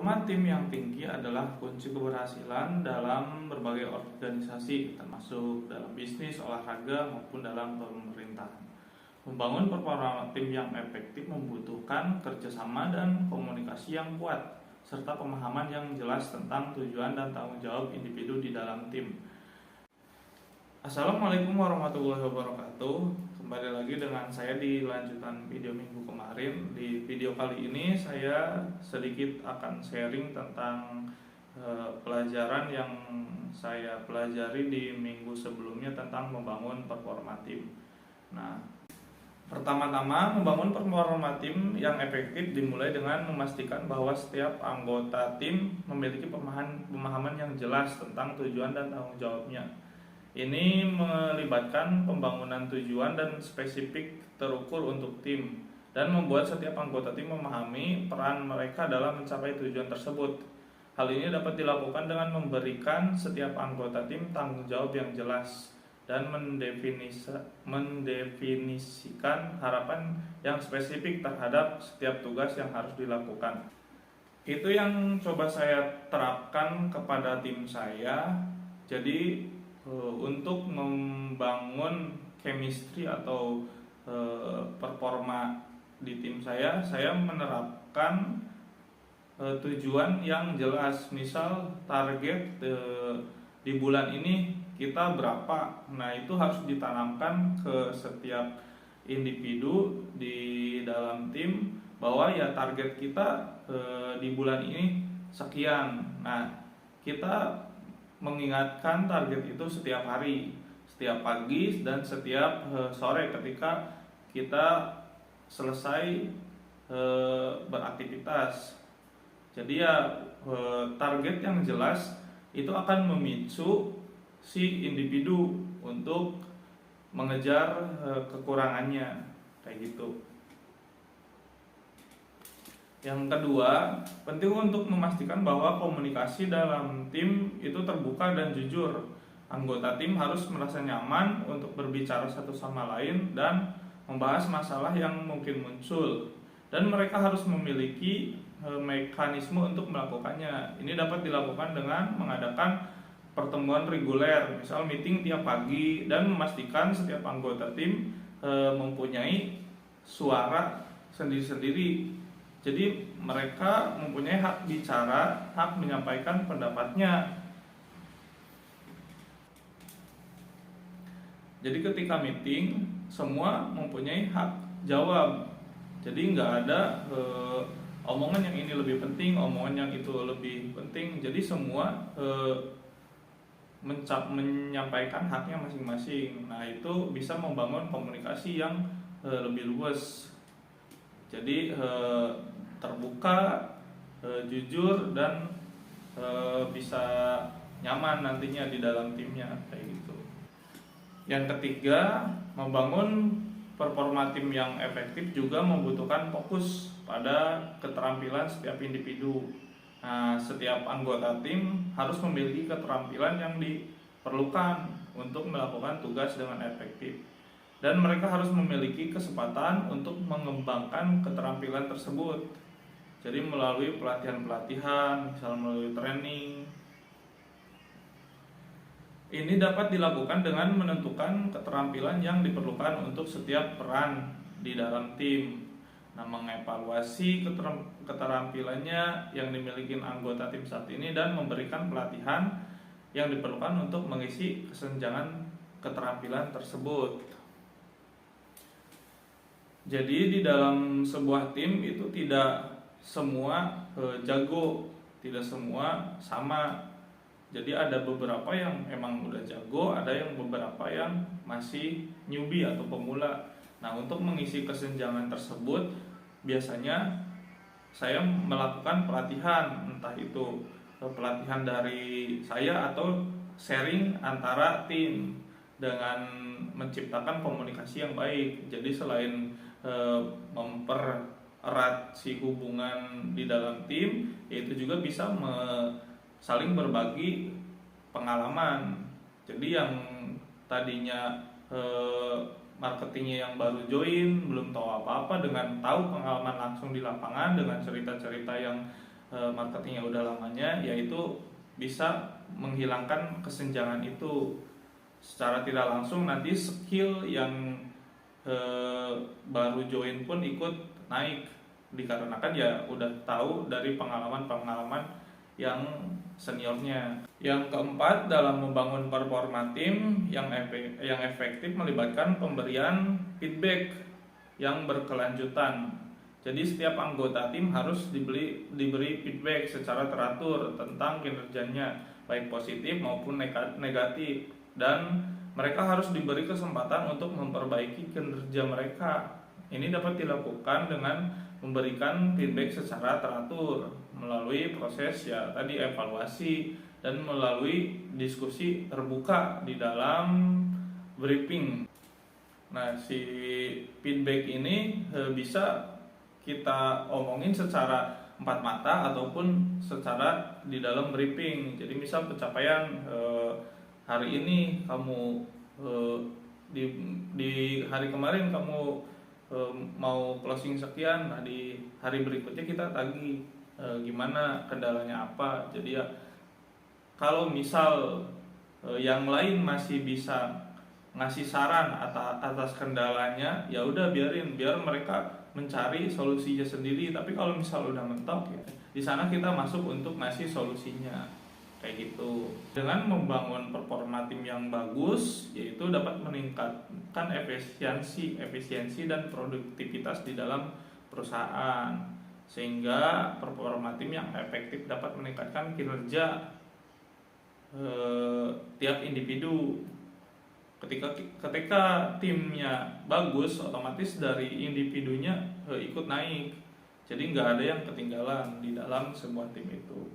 Performa tim yang tinggi adalah kunci keberhasilan dalam berbagai organisasi, termasuk dalam bisnis, olahraga, maupun dalam pemerintahan. Membangun performa tim yang efektif membutuhkan kerjasama dan komunikasi yang kuat, serta pemahaman yang jelas tentang tujuan dan tanggung jawab individu di dalam tim. Assalamualaikum warahmatullahi wabarakatuh. Kembali lagi dengan saya di lanjutan video minggu kemarin. Di video kali ini saya sedikit akan sharing tentang pelajaran yang saya pelajari di minggu sebelumnya tentang membangun performa tim. Nah, pertama-tama, membangun performa tim yang efektif dimulai dengan memastikan bahwa setiap anggota tim memiliki pemahaman yang jelas tentang tujuan dan tanggung jawabnya. Ini melibatkan pembangunan tujuan dan spesifik terukur untuk tim, dan membuat setiap anggota tim memahami peran mereka dalam mencapai tujuan tersebut. Hal ini dapat dilakukan dengan memberikan setiap anggota tim tanggung jawab yang jelas dan mendefinisikan harapan yang spesifik terhadap setiap tugas yang harus dilakukan. Itu yang coba saya terapkan kepada tim saya. Jadi untuk membangun chemistry atau performa di tim saya menerapkan tujuan yang jelas. Misal target di bulan ini kita berapa, nah itu harus ditanamkan ke setiap individu di dalam tim bahwa ya target kita di bulan ini sekian. Nah, kita mengingatkan target itu setiap hari, setiap pagi dan setiap sore ketika kita selesai beraktivitas. Jadi ya target yang jelas itu akan memicu si individu untuk mengejar kekurangannya, kayak gitu. Yang kedua, penting untuk memastikan bahwa komunikasi dalam tim itu terbuka dan jujur. Anggota tim harus merasa nyaman untuk berbicara satu sama lain dan membahas masalah yang mungkin muncul. Dan mereka harus memiliki mekanisme untuk melakukannya. Ini dapat dilakukan dengan mengadakan pertemuan reguler, misal meeting tiap pagi, dan memastikan setiap anggota tim mempunyai suara sendiri-sendiri. Jadi mereka mempunyai hak bicara, hak menyampaikan pendapatnya. Jadi ketika meeting, semua mempunyai hak jawab. Jadi nggak ada omongan yang ini lebih penting, omongan yang itu lebih penting. Jadi semua menyampaikan haknya masing-masing. Nah, itu bisa membangun komunikasi yang lebih luas. Jadi terbuka, jujur, dan bisa nyaman nantinya di dalam timnya, kayak gitu. Yang ketiga, membangun performa tim yang efektif juga membutuhkan fokus pada keterampilan setiap individu. Nah, setiap anggota tim harus memiliki keterampilan yang diperlukan untuk melakukan tugas dengan efektif. Dan mereka harus memiliki kesempatan untuk mengembangkan keterampilan tersebut. Jadi melalui pelatihan-pelatihan, misalnya melalui training. Ini dapat dilakukan dengan menentukan keterampilan yang diperlukan untuk setiap peran di dalam tim. Nah, mengevaluasi keterampilannya yang dimiliki anggota tim saat ini dan memberikan pelatihan yang diperlukan untuk mengisi kesenjangan keterampilan tersebut. Jadi di dalam sebuah tim itu tidak semua jago, tidak semua sama. Jadi ada beberapa yang emang udah jago, ada yang beberapa yang masih newbie atau pemula. Nah, untuk mengisi kesenjangan tersebut biasanya saya melakukan pelatihan, entah itu pelatihan dari saya atau sharing antara tim dengan menciptakan komunikasi yang baik. Jadi selain mempererat si hubungan di dalam tim, itu juga bisa saling berbagi pengalaman. Jadi yang tadinya marketingnya yang baru join, belum tahu apa-apa, dengan tahu pengalaman langsung di lapangan, dengan cerita-cerita yang marketingnya udah lamanya, yaitu bisa menghilangkan kesenjangan itu. Secara tidak langsung nanti skill yang baru join pun ikut naik, dikarenakan ya udah tahu dari pengalaman-pengalaman yang seniornya. Yang keempat, dalam membangun performa tim yang efektif melibatkan pemberian feedback yang berkelanjutan. Jadi setiap anggota tim harus diberi feedback secara teratur tentang kinerjanya, baik positif maupun negatif, dan mereka harus diberi kesempatan untuk memperbaiki kinerja mereka. Ini dapat dilakukan dengan memberikan feedback secara teratur melalui proses ya tadi evaluasi dan melalui diskusi terbuka di dalam briefing. Nah, si feedback ini bisa kita omongin secara empat mata ataupun secara di dalam briefing. Jadi misal pencapaian hari ini kamu di hari kemarin kamu mau closing sekian, nah di hari berikutnya kita tagih gimana kendalanya apa. Jadi ya kalau misal yang lain masih bisa ngasih saran atas kendalanya, ya udah biar mereka mencari solusinya sendiri. Tapi kalau misal udah mentok ya di sana kita masuk untuk ngasih solusinya kayak gitu. Dengan membangun performa tim yang bagus, yaitu dapat meningkatkan efisiensi dan produktivitas di dalam perusahaan, sehingga performa tim yang efektif dapat meningkatkan kinerja tiap individu. Ketika timnya bagus, otomatis dari individunya ikut naik. Jadi nggak ada yang ketinggalan di dalam sebuah tim itu.